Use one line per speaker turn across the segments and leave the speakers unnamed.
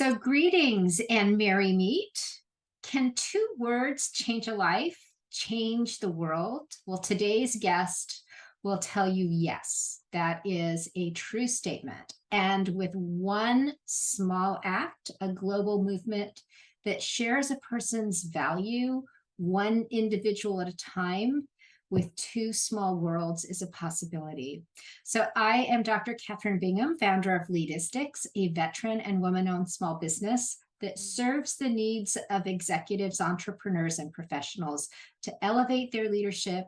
So greetings and merry meet. Can two words change a life, change the world? Well, today's guest will tell you yes, that is a true statement. And with one small act, a global movement that shares a person's value, one individual at a time, with two small worlds is a possibility. So I am Dr. Kathryn Bingham, founder of LeadUP, a veteran and woman-owned small business that serves the needs of executives, entrepreneurs, and professionals to elevate their leadership,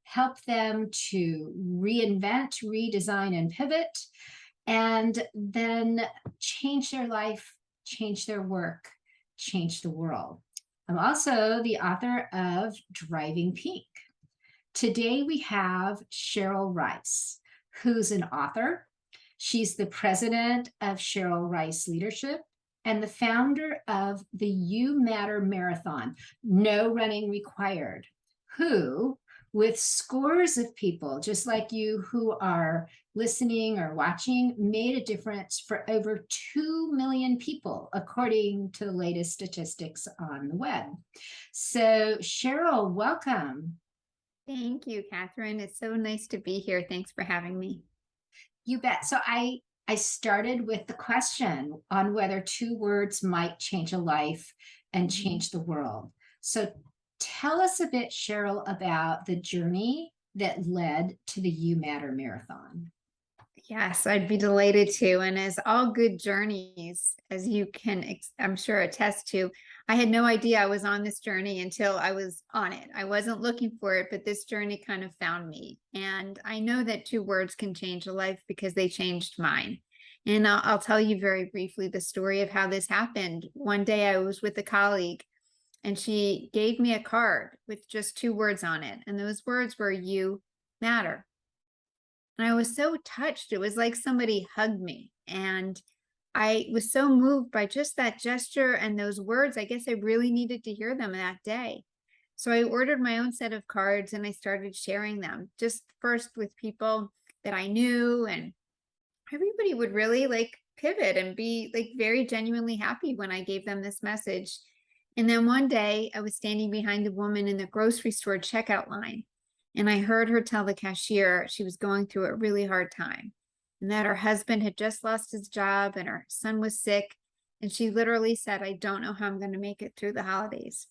help them to reinvent, redesign, and pivot, and then change their life, change their work, change the world. I'm also the author of Driving Pink. Today we have Cheryl Rice, who's an author. She's the president of Cheryl Rice Leadership and the founder of the You Matter Marathon, no running required, who, with scores of people just like you who are listening or watching, made a difference for over 2 million people, according to the latest statistics on the web. So Cheryl, welcome.
Thank you, Kathryn. It's so nice to be here. Thanks for having me.
You bet. So I started with the question on whether two words might change a life and change the world. So tell us a bit, Cheryl, about the journey that led to the You Matter Marathon.
Yes, I'd be delighted to. And as all good journeys, as you can, I'm sure, attest to, I had no idea I was on this journey until I was on it. I wasn't looking for it, but this journey kind of found me. And I know that two words can change a life because they changed mine. And I'll tell you very briefly the story of how this happened. One day I was with a colleague and she gave me a card with just two words on it. And those words were, "You matter." And I was so touched. It was like somebody hugged me. And I was so moved by just that gesture and those words. I guess I really needed to hear them that day. So I ordered my own set of cards and I started sharing them, just first with people that I knew. And everybody would really pivot and be very genuinely happy when I gave them this message. And then one day I was standing behind a woman in the grocery store checkout line. And I heard her tell the cashier she was going through a really hard time and that her husband had just lost his job and her son was sick. And she literally said, "I don't know how I'm going to make it through the holidays."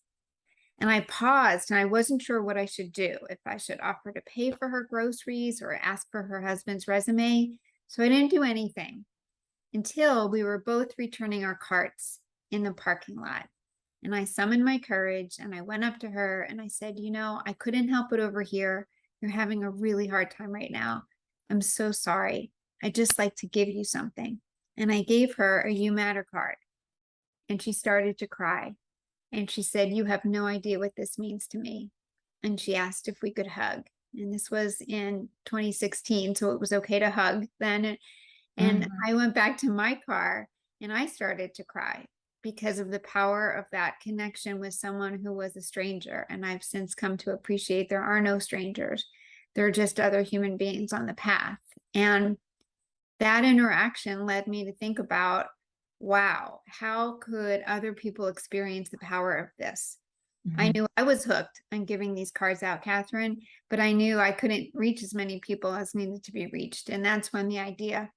And I paused and I wasn't sure what I should do, if I should offer to pay for her groceries or ask for her husband's resume. So I didn't do anything until we were both returning our carts in the parking lot. And I summoned my courage and I went up to her and I said, "I couldn't help but overhear you're having a really hard time right now. I'm so sorry. I'd just like to give you something." And I gave her a You Matter card. And she started to cry. And she said, "You have no idea what this means to me." And she asked if we could hug. And this was in 2016, so it was okay to hug then. And I went back to my car and I started to cry, because of the power of that connection with someone who was a stranger. And I've since come to appreciate there are no strangers. They're just other human beings on the path. And that interaction led me to think about, wow, how could other people experience the power of this? I knew I was hooked on giving these cards out, Kathryn, but I knew I couldn't reach as many people as needed to be reached. And that's when the idea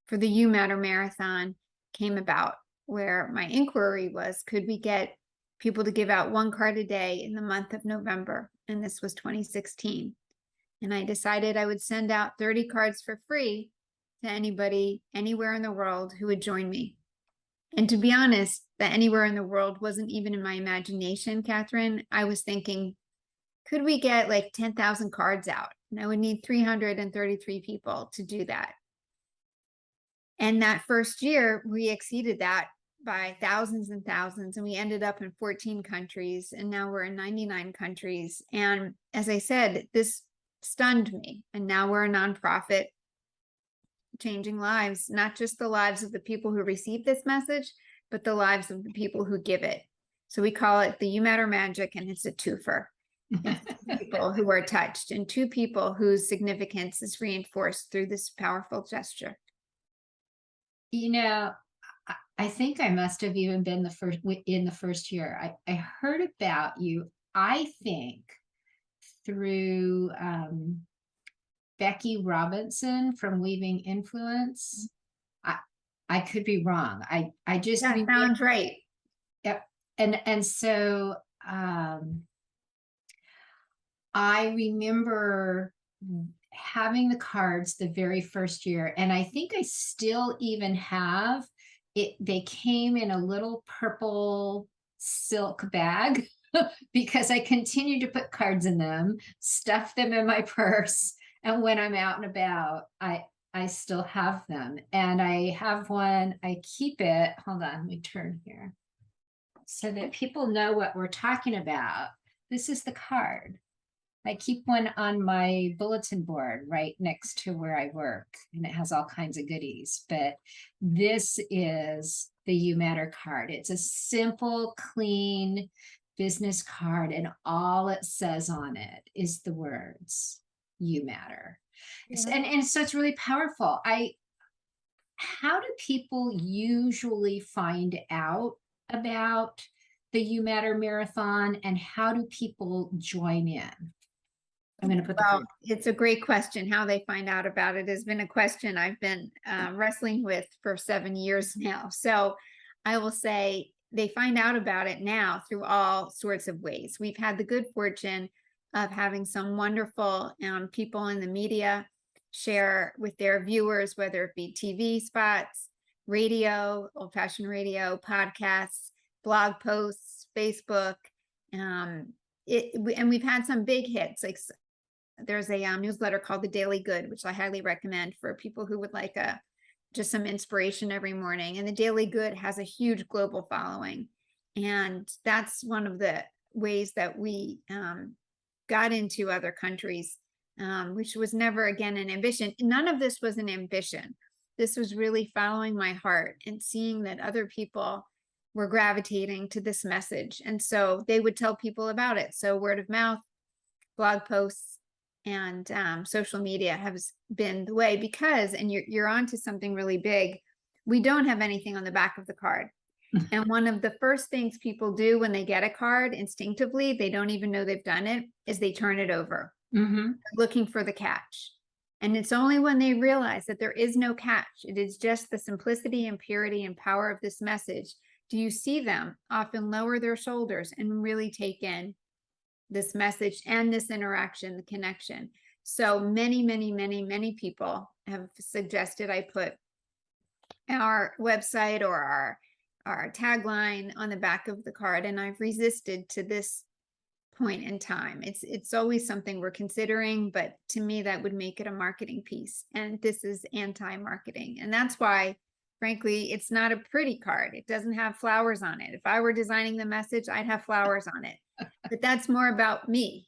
for the You Matter Marathon came about, where my inquiry was, could we get people to give out one card a day in the month of November? And this was 2016. And I decided I would send out 30 cards for free to anybody anywhere in the world who would join me. And to be honest, that anywhere in the world wasn't even in my imagination, Kathryn. I was thinking, could we get 10,000 cards out? And I would need 333 people to do that. And that first year, we exceeded that by thousands and thousands. And we ended up in 14 countries. And now we're in 99 countries. And as I said, this stunned me. And now we're a nonprofit changing lives, not just the lives of the people who receive this message, but the lives of the people who give it. So we call it the You Matter Magic, and it's a twofer. People who are touched and two people whose significance is reinforced through this powerful gesture.
I think I must have even been in the first year. I heard about you, I think, through Becky Robinson from Weaving Influence. I I could be wrong. I just
That
remember.
sounds right.
Yep. And so um I remember having the cards the very first year, and I think I still even have it. They came in a little purple silk bag because I continue to put cards in them, stuff them in my purse, and when I'm out and about, I still have them. And I have one, I keep it. Hold on, let me turn here so that people know what we're talking about. This is the card. I keep one on my bulletin board right next to where I work, and it has all kinds of goodies. But this is the You Matter card. It's a simple, clean business card, and all it says on it is the words You Matter.
Yeah.
And so it's really powerful. How do people usually find out about the You Matter marathon, and how do people join in? I'm going to put the
Well,
card.
it's a great question. How they find out about it has been a question I've been wrestling with for 7 years now. So I will say they find out about it now through all sorts of ways. We've had the good fortune of having some wonderful people in the media share with their viewers, whether it be TV spots, radio, old-fashioned radio, podcasts, blog posts, Facebook. And we've had some big hits, like there's a newsletter called The Daily Good, which I highly recommend for people who would like just some inspiration every morning. And The Daily Good has a huge global following. And that's one of the ways that we got into other countries, which was never, again, an ambition. None of this was an ambition. This was really following my heart and seeing that other people were gravitating to this message. And so they would tell people about it. So word of mouth, blog posts, and social media has been the way, because, and you're onto something really big, we don't have anything on the back of the card. And one of the first things people do when they get a card instinctively, they don't even know they've done it, is they turn it over, looking for the catch. And it's only when they realize that there is no catch, it is just the simplicity and purity and power of this message, do you see them often lower their shoulders and really take in this message and this interaction, the connection. So many people have suggested I put our website or our tagline on the back of the card, and I've resisted to this point in time. It's always something we're considering, but to me that would make it a marketing piece, and this is anti-marketing. And that's why, frankly, it's not a pretty card. It doesn't have flowers on it. If I were designing the message, I'd have flowers on it. But that's more about me.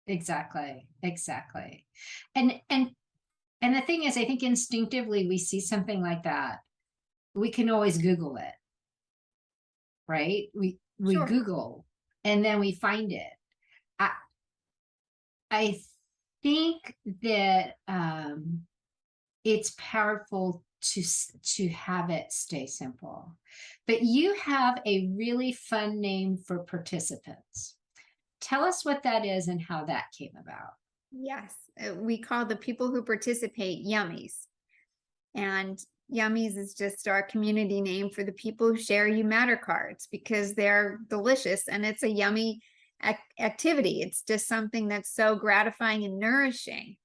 Exactly. And the thing is, I think instinctively we see something like that, we can always Google it, right? We
Sure.
Google and then we find it. I think that it's powerful to have it stay simple. But you have a really fun name for participants. Tell us what that is and how that came about.
Yes, we call the people who participate Yummies. And Yummies is just our community name for the people who share You Matter cards, because they're delicious and it's a yummy activity. It's just something that's so gratifying and nourishing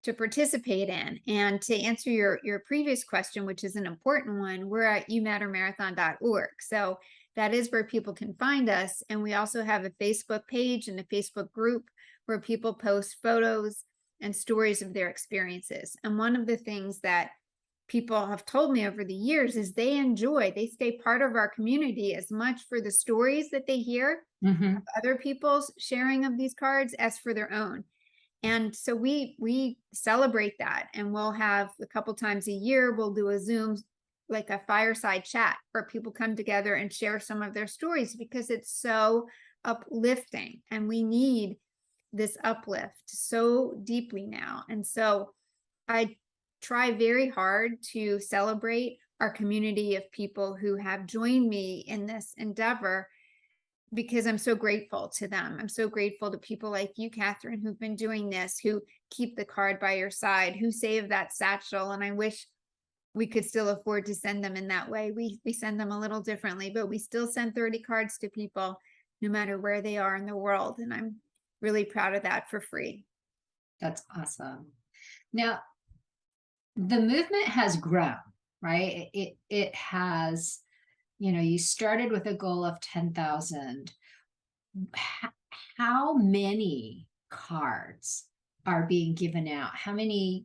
to participate in. And to answer your previous question, which is an important one, we're at youmattermarathon.org. So that is where people can find us. And we also have a Facebook page and a Facebook group where people post photos and stories of their experiences. And one of the things that people have told me over the years is they stay part of our community as much for the stories that they hear of other people's sharing of these cards as for their own. And so we celebrate that, and we'll have a couple times a year, we'll do a Zoom, like a fireside chat, where people come together and share some of their stories, because it's so uplifting and we need this uplift so deeply now. And so I try very hard to celebrate our community of people who have joined me in this endeavor, because I'm so grateful to them. I'm so grateful to people like you, Kathryn, who've been doing this, who keep the card by your side, who save that satchel. And I wish we could still afford to send them in that way. We send them a little differently, but we still send 30 cards to people no matter where they are in the world. And I'm really proud of that, for free.
That's awesome. Now, the movement has grown, right? It has, you started with a goal of 10,000. How many cards are being given out? How many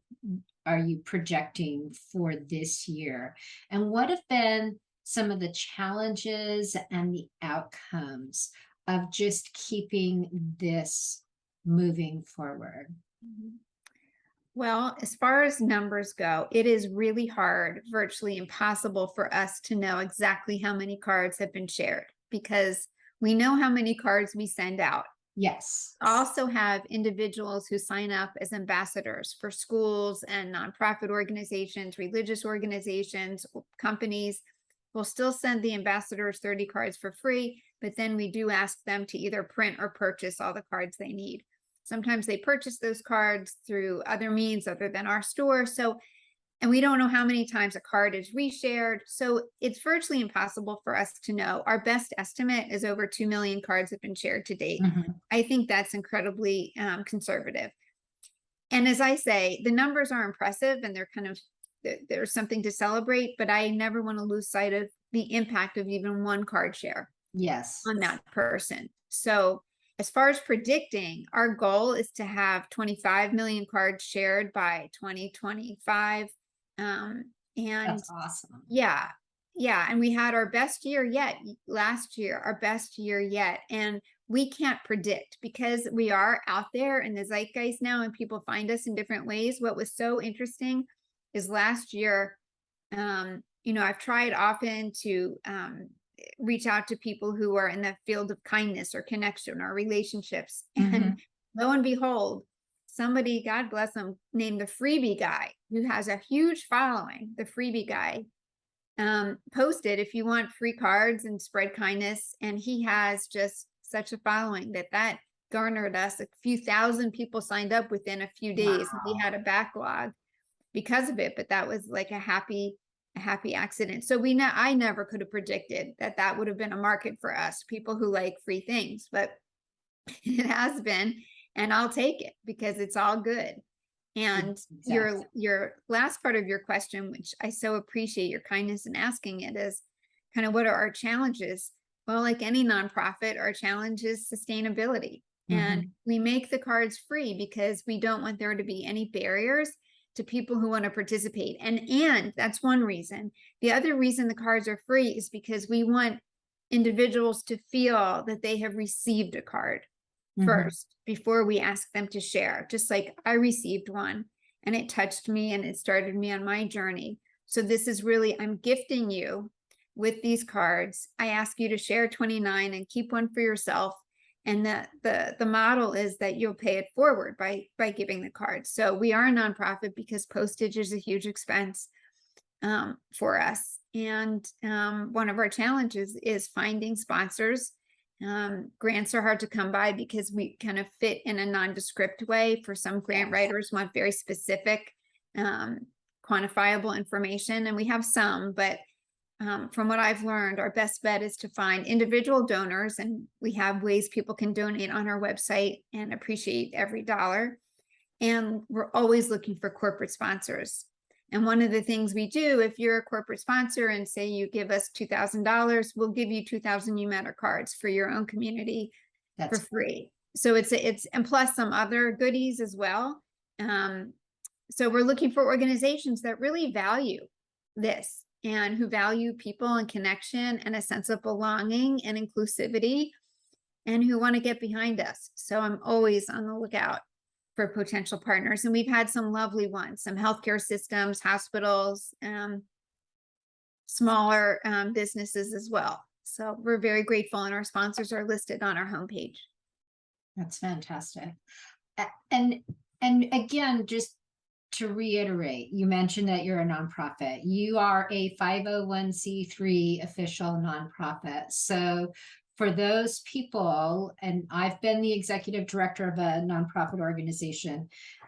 are you projecting for this year? And what have been some of the challenges and the outcomes of just keeping this moving forward?
Well, as far as numbers go, it is really hard, virtually impossible for us to know exactly how many cards have been shared, because we know how many cards we send out.
Yes.
Also have individuals who sign up as ambassadors for schools and nonprofit organizations, religious organizations, companies. We'll still send the ambassadors 30 cards for free, but then we do ask them to either print or purchase all the cards they need. Sometimes they purchase those cards through other means other than our store. So, and we don't know how many times a card is reshared. So it's virtually impossible for us to know. Our best estimate is over 2 million cards have been shared to date. I think that's incredibly conservative. And as I say, the numbers are impressive and they're kind of, there's something to celebrate, but I never want to lose sight of the impact of even one card share.
Yes.
On that person. So as far as predicting, our goal is to have 25 million cards shared by 2025. And
that's awesome.
Yeah. And we had our best year yet last year, our best year yet. And we can't predict because we are out there in the zeitgeist now and people find us in different ways. What was so interesting is last year, I've tried often to reach out to people who are in the field of kindness or connection or relationships. And lo and behold, somebody, God bless them, named the freebie guy, who has a huge following, the freebie guy, posted, if you want free cards and spread kindness. And he has just such a following that garnered us a few thousand people signed up within a few days. Wow. And we had a backlog because of it, but that was like a happy accident. So I never could have predicted that would have been a market for us, people who like free things, but it has been, and I'll take it because it's all good. And exactly. Your last part of your question, which I so appreciate your kindness in asking it, is kind of what are our challenges? Well, like any nonprofit, our challenge is sustainability. And we make the cards free because we don't want there to be any barriers to people who want to participate. And that's one reason. The other reason the cards are free is because we want individuals to feel that they have received a card first before we ask them to share. Just like I received one and it touched me and it started me on my journey. So this is really, I'm gifting you with these cards. I ask you to share 29 and keep one for yourself. And the model is that you'll pay it forward by giving the cards. So we are a nonprofit because postage is a huge expense for us. And one of our challenges is finding sponsors. Grants are hard to come by because we kind of fit in a nondescript way. For some grant writers want very specific, quantifiable information, and we have some, but from what I've learned, our best bet is to find individual donors, and we have ways people can donate on our website and appreciate every dollar. And we're always looking for corporate sponsors. And one of the things we do, if you're a corporate sponsor and say you give us $2,000, we'll give you 2,000 YOUMATTER cards for your own community for free. So it's and plus some other goodies as well. So we're looking for organizations that really value this and who value people and connection and a sense of belonging and inclusivity and who want to get behind us. So I'm always on the lookout for potential partners. And we've had some lovely ones, some healthcare systems, hospitals, smaller businesses as well. So we're very grateful, and our sponsors are listed on our homepage.
That's fantastic. And again, just to reiterate, you mentioned that you're a nonprofit. You are a 501c3 official nonprofit. So for those people, and I've been the executive director of a nonprofit organization,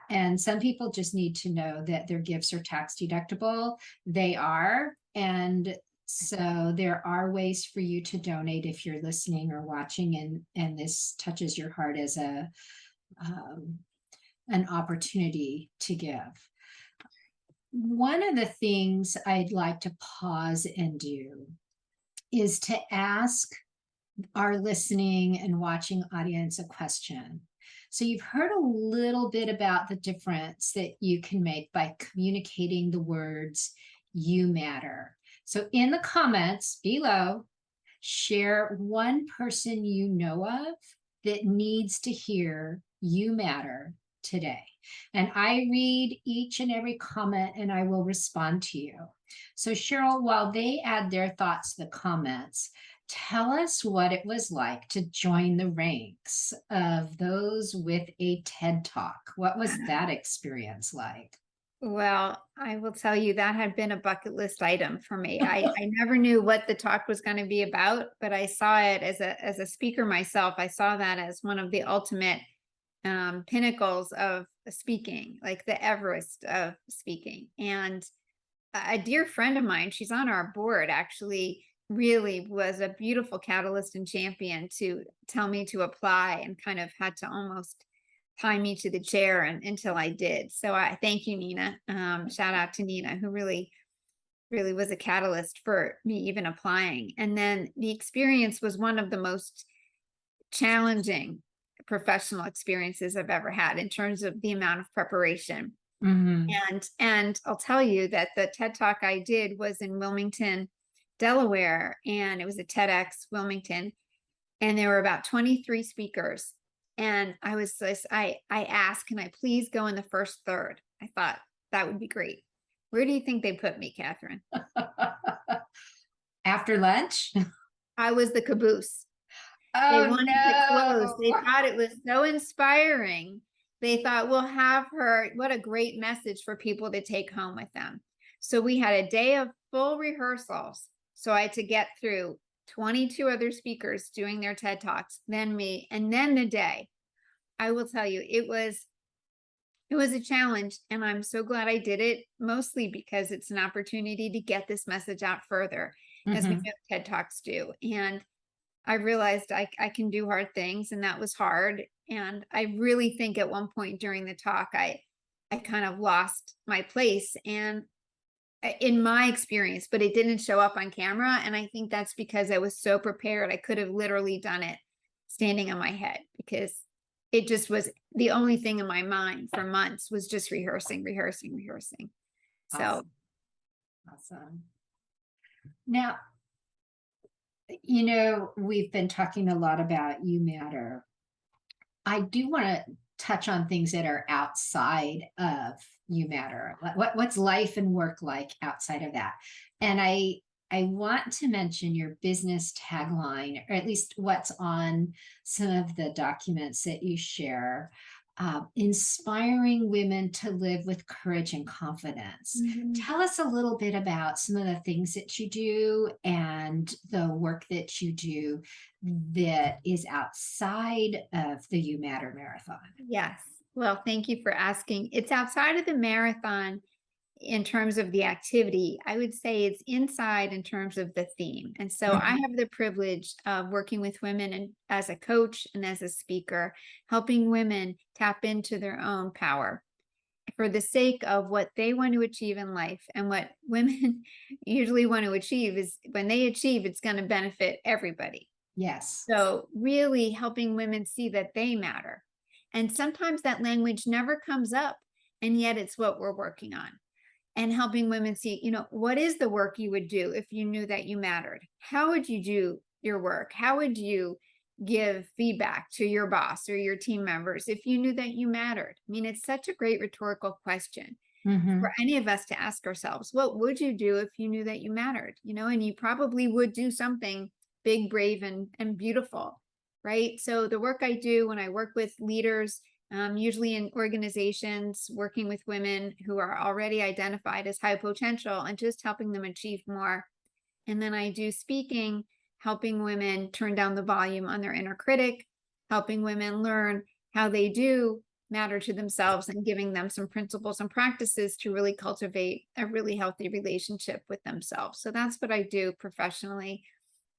and some people just need to know that their gifts are tax deductible. They are. And so there are ways for you to donate if you're listening or watching and this touches your heart as an opportunity to give. One of the things I'd like to pause and do is to ask our listening and watching audience a question. So you've heard a little bit about the difference that you can make by communicating the words, "You matter." So in the comments below, share one person you know of that needs to hear "You matter" today. And I read each and every comment and I will respond to you. So Cheryl, while they add their thoughts to the comments, tell us what it was like to join the ranks of those with a TED Talk. What was that experience like?
Well, I will tell you that had been a bucket list item for me. I never knew what the talk was going to be about, but I saw it as a speaker myself. I saw that as one of the ultimate pinnacles of speaking, like the Everest of speaking. And a dear friend of mine, she's on our board, actually really was a beautiful catalyst and champion to tell me to apply, and kind of had to almost tie me to the chair until I did. So I thank you, Nina. Shout out to Nina, who really was a catalyst for me even applying. And then the experience was one of the most challenging professional experiences I've ever had in terms of the amount of preparation.
Mhm.
And I'll tell you that the TED Talk I did was in Wilmington, Delaware, and it was a TEDx Wilmington, and there were about 23 speakers. And I was just, I asked, can I please go in the first third? I thought that would be great. Where do you think they put me, Kathryn?
After lunch?
I was the caboose. They
Oh
wanted to close. They
no.
thought it was so inspiring. They thought, we'll have her, what a great message for people to take home with them. So we had a day of full rehearsals. So I had to get through 22 other speakers doing their TED Talks, then me, and then the day. I will tell you, it was a challenge, and I'm so glad I did it, mostly because it's an opportunity to get this message out further, as we
Mhm.
know TED Talks do. And I realized I can do hard things, and that was hard. And I really think at one point during the talk, I kind of lost my place, and in my experience, but it didn't show up on camera. And I think that's because I was so prepared. I could have literally done it standing on my head, because it just was the only thing in my mind for months was just rehearsing. So
Awesome. Awesome. Now, you know, we've been talking a lot about "You matter." I do want to touch on things that are outside of "You matter." What's life and work like outside of that? And I want to mention your business tagline, or at least what's on some of the documents that you share. Inspiring women to live with courage and confidence.
mhm.
Tell us a little bit about some of the things that you do and the work that you do that is outside of the You Matter Marathon.
Yes. Well, thank you for asking. It's outside of the marathon in terms of the activity. I would say it's inside in terms of the theme. And so I
Mhm.
have the privilege of working with women and as a coach and as a speaker, helping women tap into their own power for the sake of what they want to achieve in life. And what women usually want to achieve is, when they achieve, it's going to benefit everybody.
Yes.
So really helping women see that they matter. And sometimes that language never comes up, and yet it's what we're working on. And helping women see, what is the work you would do if you knew that you mattered? How would you do your work? How would you give feedback to your boss or your team members if you knew that you mattered? I mean, it's such a great rhetorical question for
Mhm.
any of us to ask ourselves. What would you do if you knew that you mattered? And you probably would do something big, brave, and beautiful, right? So the work I do when I work with leaders usually in organizations working with women who are already identified as high potential and just helping them achieve more. And then I do speaking, helping women turn down the volume on their inner critic, helping women learn how they do matter to themselves and giving them some principles and practices to really cultivate a really healthy relationship with themselves. So that's what I do professionally.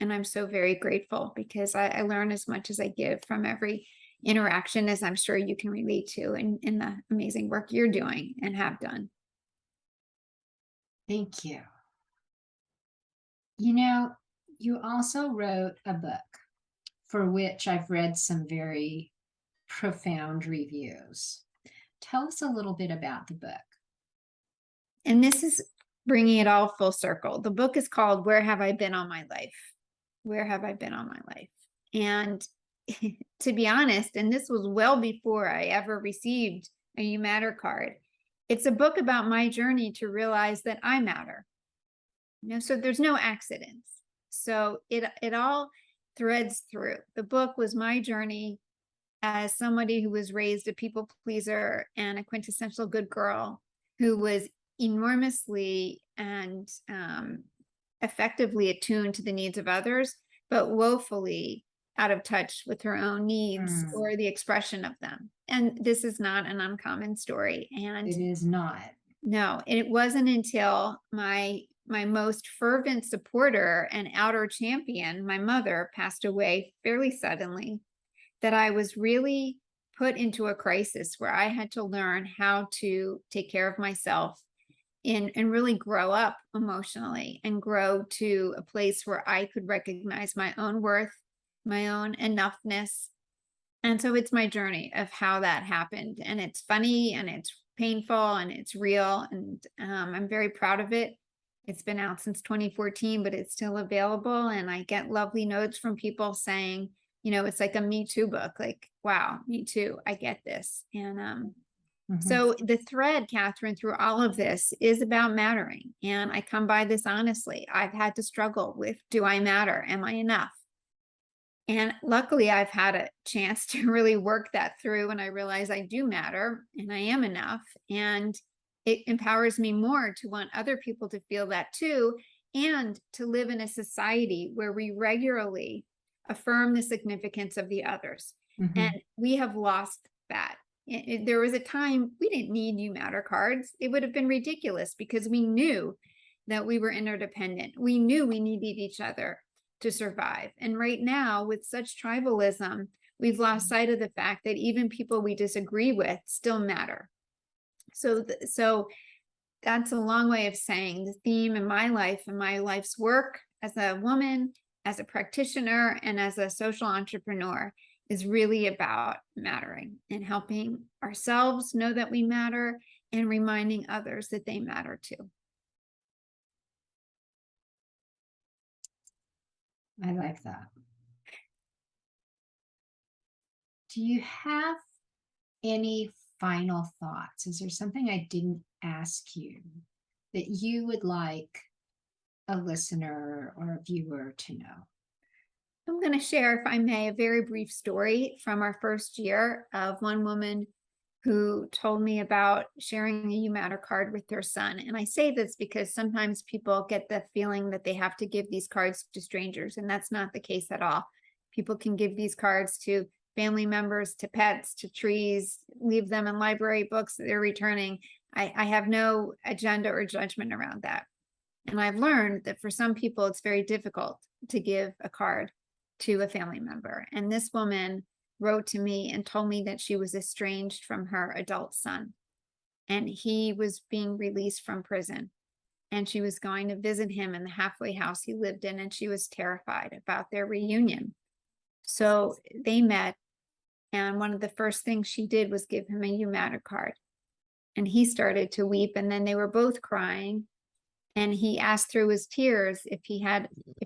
And I'm so very grateful because I learn as much as I give from every interaction, as I'm sure you can relate to in the amazing work you're doing and have done.
Thank you. You know, you also wrote a book for which I've read some very profound reviews. Tell us a little bit about the book.
And this is bringing it all full circle. The book is called Where Have I Been All My Life? Where Have I Been All My Life? And to be honest, and this was well before I ever received a You Matter card, it's a book about my journey to realize that I matter. So there's no accidents. So it all threads through. The book was my journey as somebody who was raised a people pleaser and a quintessential good girl who was enormously and effectively attuned to the needs of others, but woefully out of touch with her own needs or the expression of them. And this is not an uncommon story. And
It is not.
no, it wasn't until my most fervent supporter and outer champion, my mother, passed away fairly suddenly, that I was really put into a crisis where I had to learn how to take care of myself and really grow up emotionally and grow to a place where I could recognize my own worth, my own enoughness. And so it's my journey of how that happened. And it's funny and it's painful and it's real. And I'm very proud of it. It's been out since 2014, but it's still available. And I get lovely notes from people saying, it's like a Me Too book. Like, wow, me too. I get this. And so the thread, Kathryn, through all of this is about mattering. And I come by this honestly. I've had to struggle with, do I matter? Am I enough? And luckily, I've had a chance to really work that through. And I realize I do matter and I am enough. And it empowers me more to want other people to feel that too, and to live in a society where we regularly affirm the significance of the others. And we have lost that. There was a time we didn't need You Matter cards. It would have been ridiculous because we knew that we were interdependent. We knew we needed each other to survive. And right now, with such tribalism, we've lost sight of the fact that even people we disagree with still matter. So that's a long way of saying the theme in my life and my life's work as a woman, as a practitioner, and as a social entrepreneur is really about mattering and helping ourselves know that we matter and reminding others that they matter too.
I like that. Do you have any final thoughts? Is there something I didn't ask you that you would like a listener or a viewer to know?
I'm going to share, if I may, a very brief story from our first year of one woman who told me about sharing a You Matter card with their son. And I say this because sometimes people get the feeling that they have to give these cards to strangers, and that's not the case at all. People can give these cards to family members, to pets, to trees, leave them in library books that they're returning. I have no agenda or judgment around that. And I've learned that for some people, it's very difficult to give a card to a family member. And this woman wrote to me and told me that she was estranged from her adult son. And he was being released from prison. And she was going to visit him in the halfway house he lived in. And she was terrified about their reunion. So they met. And one of the first things she did was give him a You Matter card. And he started to weep. And then they were both crying. And he asked through his tears if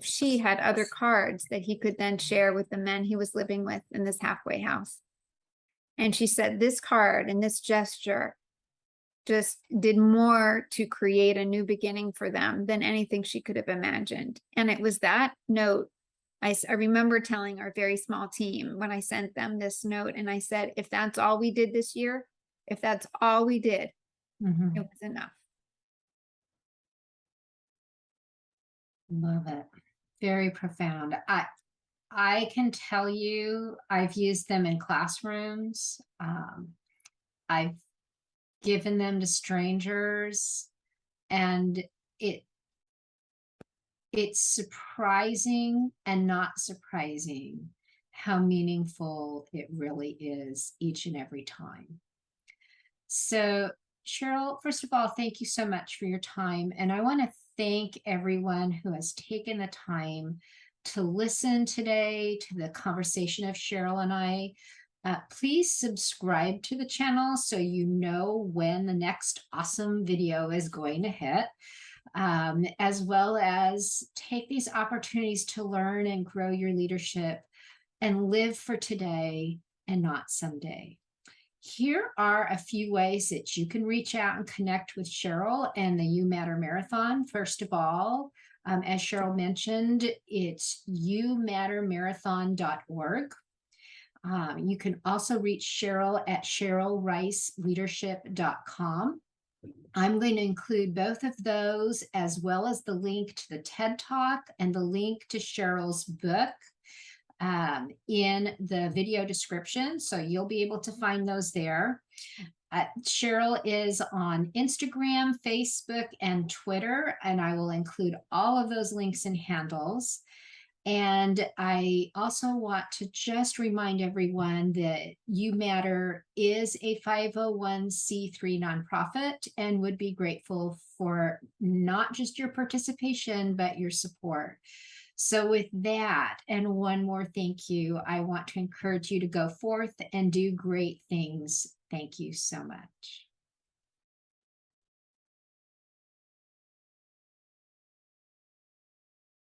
she had other cards that he could then share with the men he was living with in this halfway house. And she said this card and this gesture just did more to create a new beginning for them than anything she could have imagined. And it was that note I remember telling our very small team when I sent them this note, and I said, if that's all we did this year, if that's all we did, it
Mhm.
was enough.
Love it. Very profound. I can tell you, I've used them in classrooms. I've given them to strangers, and it it's surprising and not surprising how meaningful it really is each and every time. So, Cheryl, first of all, thank you so much for your time. And I want to thank everyone who has taken the time to listen today to the conversation of Cheryl and I. Please subscribe to the channel so you know when the next awesome video is going to hit, as well as take these opportunities to learn and grow your leadership and live for today and not someday. Here are a few ways that you can reach out and connect with Cheryl and the You Matter Marathon. First of all, as Cheryl mentioned, it's youmattermarathon.org. You can also reach Cheryl at cherylriceleadership.com. I'm going to include both of those, as well as the link to the TED Talk and the link to Cheryl's book, in the video description. So you'll be able to find those there. Cheryl is on Instagram, Facebook, and Twitter, and I will include all of those links and handles. And I also want to just remind everyone that You Matter is a 501c3 nonprofit and would be grateful for not just your participation, but your support. So with that, and one more thank you, I want to encourage you to go forth and do great things. Thank you so much.